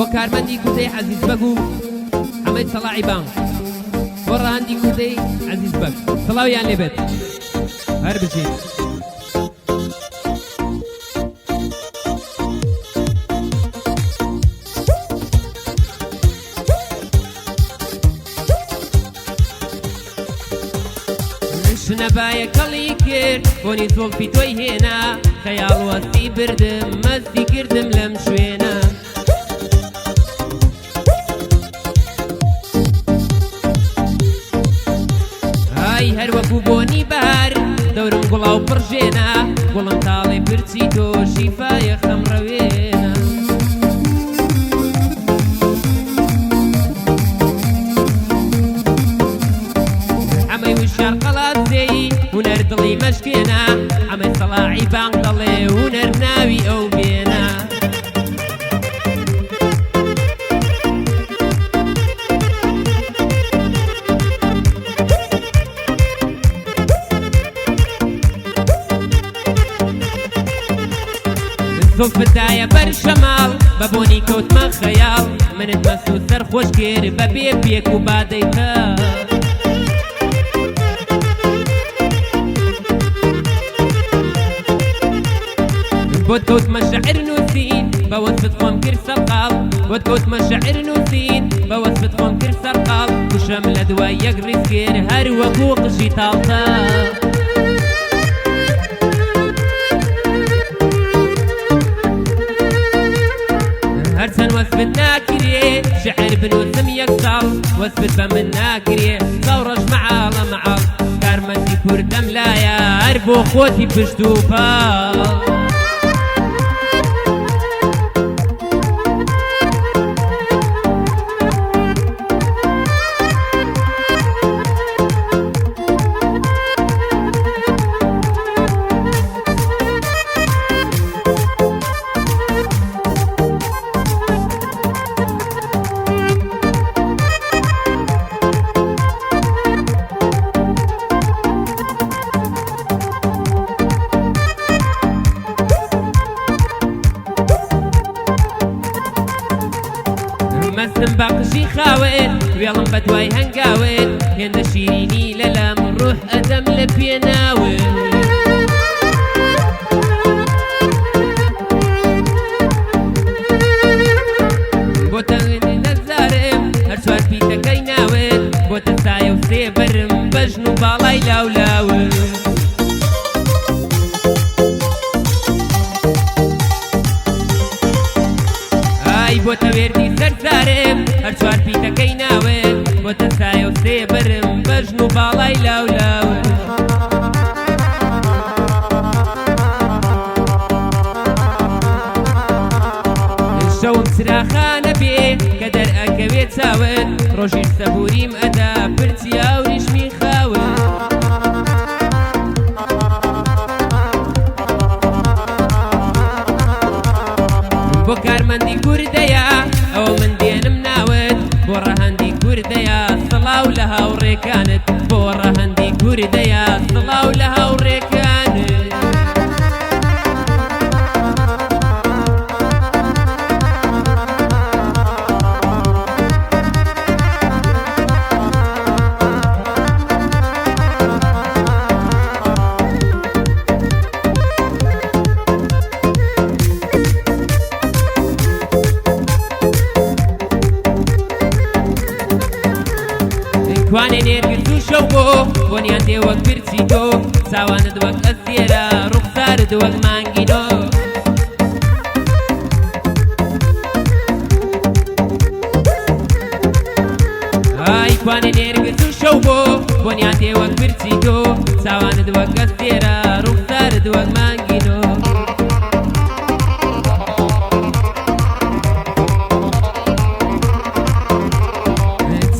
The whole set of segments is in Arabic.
وكارمندي كوتي عزيز بقو حميد صلاعي بان وراهندي كوتي عزيز بق صلاوي يعني بيت هربشي نبايا كليكر بوني زول في توي هنا خيال وسي بردم مزي كردم لمشوينا هاي هر وكو بوني بار دورم قلاو برجينا قلم طالي برتيتو شفايا خمروينا عمي وشار قلات زي ونر دلي مشكينا عمي صلاعي بان دلي ونر ناوي او بينا الزوف بداية برشمال بابوني كوت ما خيال من تمسو سر خوش كير ببي بيك وبعديتها بوتكوت مشاعر نوسين بوصفتكم كرس القلب بوتكوت مشاعر نوسين بوصفتكم كرس القلب وشمل دوايا قريسكير هر وقوق شي طالطا هرسن وصفت ناكري شعر بنوسم يكسل وصفت بمن ناكري صورج معال معال كارمتي كردم لايا هربو خوتي بشتوفا مسلم باقشي خاوين ويلم بدواي هنقاوين هند شيريني للم روح أدم لبيناوين بوتن نزارم هرسوات بيتا كيناوين بوتن سايو سيبرم بجنو بالاي لاولاوين بوتا ويردي سرسارم هرسوار بيتا كيناوين بوتا سايو سيبرم بجنو بالاي لاولاوين الشوم سراخانة بيه كدر أكويت ساون روجي سبوريم أدا برتيا ورشمي خاون بو كارمندي كرديا او من دين مناود بو رهندي كرديا صلاو لها وريكانت بو رهندي كرديا صلاو لها وريكانت كواني نيرقزو شوبو بونيان دي وق برسيتو ساوان دوق أسيرا رخصار دوق مانجينو هاي كواني نيرقزو شوبو بونيان دي وق برسيتو ساوان دوق أسيرا رخصار دوق مانجينو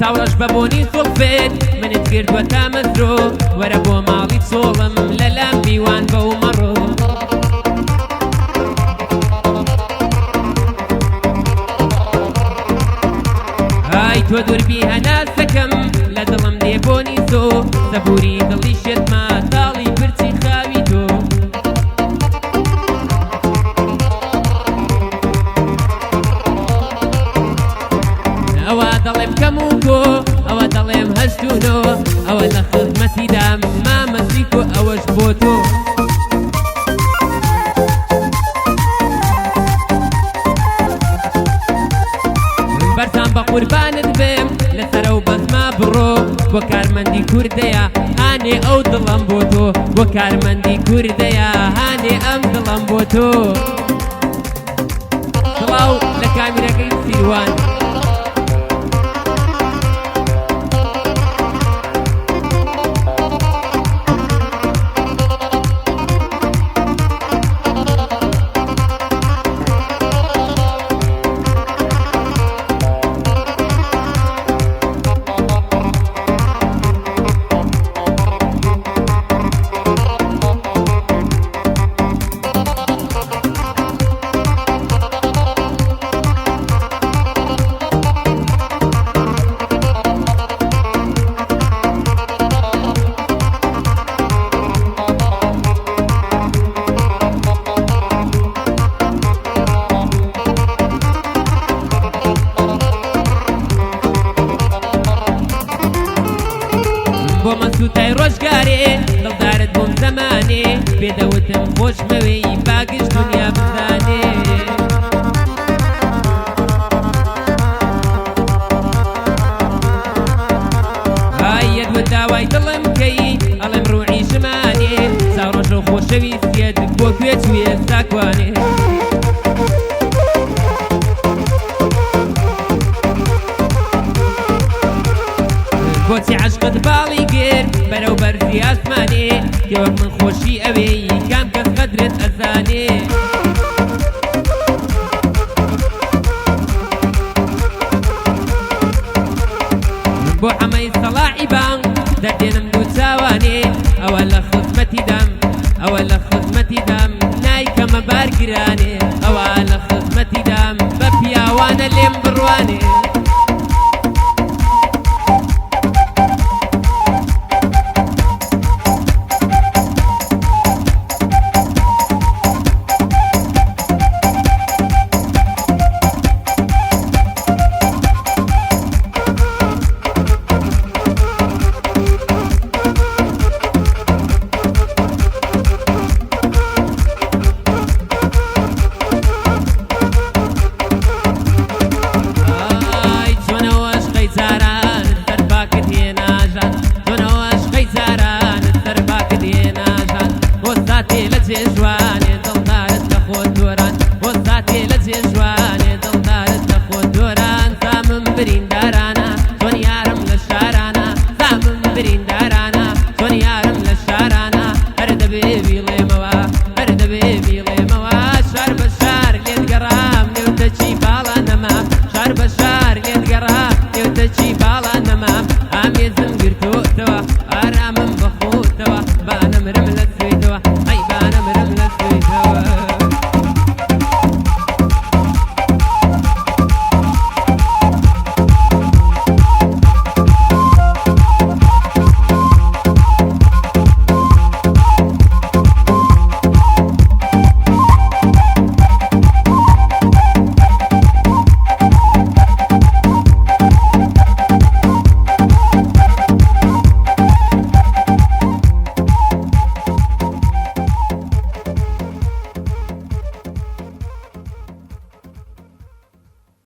ساورش ببوني صفت من تقرد وتامثرو وربو مالي تصولم للم بيوان بو مرو هاي تودر بيها ناسكم لدلم ديبوني سو سبوري دلي شتما طالي برتي خاويتو دەڵێم کەم و کۆ ئەوە دەڵێم هەستونۆ ئەوە لە خزمەتیدا مامەسیک و ئەوەش بۆ تۆ بەرزان بە قوربانت بێم لەسەرە و بەزما بڕۆ بۆ کارمەندی کوردەیە هانێ ئەو دڵم بۆ تۆ بۆ کارمەندی کوردەیە هانێ ئەم دڵم بۆ تۆ سڵاو لە کامیرەکەی سیروان بۆ مەسووتای ڕۆژگارێ دڵدارت بۆم زەمانێ پێدەوتم خۆشمەوەی باگشت دنیا بزانێ یەک بە داوای دڵم کەی ئەڵێم ڕوعی ژمانێ چاوڕۆژە و خۆشەویستیت بۆ کوێ چوێ ساکوانێ بۆچی عەشقت باڵی گێر بەرەو بەرزی ئاسمانێ کێوەک من خۆشی ئەوێی کام کەس قەدرت ئەزانێ بۆ عەمەی سەڵاحی بانگ دەردێنم دوو چاوانێ ئەوە لە خزمەتی دەم ئەوە لە خزمەتی دەم نایکەمە بارگرانێ ئەوە لە خزمەتی دەم بە پیاوانە لێم بڕوانێ جوانێ دڵدارت لە خۆ دۆران بۆ زاتێ لە جێ جوانێ دڵدارت لە خۆ دۆران زامم بریندارانە چۆن یارم لە شارانە زامم بریندارانە چۆن یارم لە شارانە هەر دەبێ بیڵێمەوە هەر دەبێ بیڵێمەوە شار بە شار لێت گەڕام نێوتە چی باڵا نەمام شار بە شار لێت گەڕام نێوتە چی باڵا نەمام ئامێزم